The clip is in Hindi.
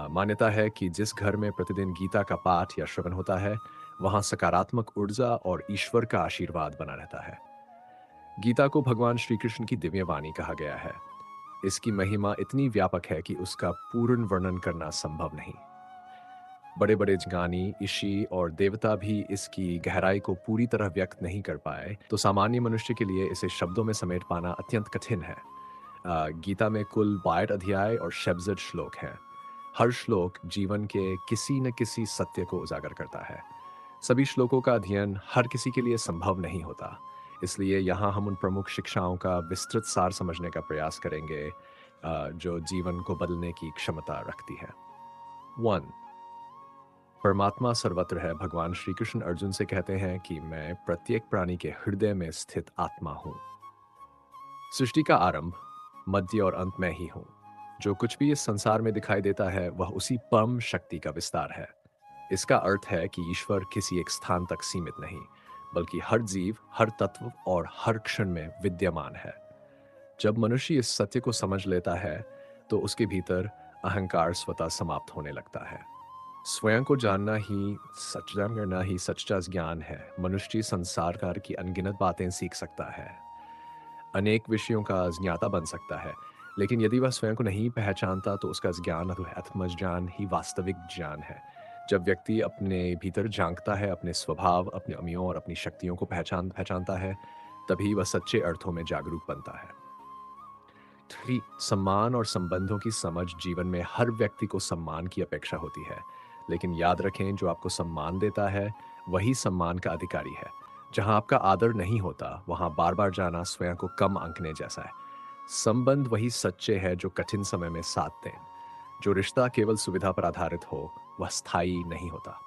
मान्यता है कि जिस घर में प्रतिदिन गीता का पाठ या श्रवण होता है, वहाँ सकारात्मक ऊर्जा और ईश्वर का आशीर्वाद बना रहता है। गीता को भगवान श्री कृष्ण की दिव्य वाणी कहा गया है। इसकी महिमा इतनी व्यापक है कि उसका पूर्ण वर्णन करना संभव नहीं। बड़े-बड़े ज्ञानी, ऋषि और देवता भी इसकी गहराई को पूरी तरह व्यक्त नहीं कर पाए, तो सामान्य मनुष्य के लिए इसे शब्दों में समेट पाना अत्यंत कठिन है। गीता में कुल 62 अध्याय और 66 श्लोक हैं। हर श्लोक जीवन के किसी न किसी सत्य को उजागर करता है। सभी श्लोकों का अध्ययन हर किसी के लिए संभव नहीं होता। इसलिए यहाँ हम उन प्रमुख शिक्षाओं का विस्तृत सार समझने का प्रयास करेंगे, जो जीवन को बदलने की क्षमता रखती है। 1. परमात्मा सर्वत्र है। भगवान श्री कृष्ण अर्जुन से कहते हैं कि मैं प्रत्येक प्राणी के हृदय में स्थित आत्मा हूँ। सृष्टि का आरंभ, मध्य और अंत में ही हूँ। जो कुछ भी इस संसार में दिखाई देता है, वह उसी परम शक्ति का विस्तार है। इसका अर्थ है कि ईश्वर किसी एक स्थान तक सीमित नहीं, बल्कि हर जीव, हर तत्व और हर क्षण में विद्यमान है। जब मनुष्य इस सत्य को समझ लेता है, तो उसके भीतर अहंकार स्वतः समाप्त होने लगता है। स्वयं को जानना ही सच्चा करना ही सच्चा ज्ञान है। मनुष्य संसार की अनगिनत बातें सीख सकता है, अनेक विषयों का ज्ञाता बन सकता है, लेकिन यदि वह स्वयं को नहीं पहचानता, तो उसका ज्ञान आत्मज्ञान ही वास्तविक ज्ञान है। जब व्यक्ति अपने भीतर झांकता है, अपने स्वभाव, अपने अमियों और अपनी शक्तियों को पहचानता है, तभी वह सच्चे अर्थों में जागरूक बनता है। 3. सम्मान और संबंधों की समझ। जीवन में हर व्यक्ति को सम्मान की अपेक्षा होती है, लेकिन याद रखें, जो आपको सम्मान देता है, वही सम्मान का अधिकारी है। जहां आपका आदर नहीं होता, वहां बार बार जाना स्वयं को कम आंकने जैसा है। संबंध वही सच्चे हैं जो कठिन समय में साथ दें। जो रिश्ता केवल सुविधा पर आधारित हो, वह स्थायी नहीं होता।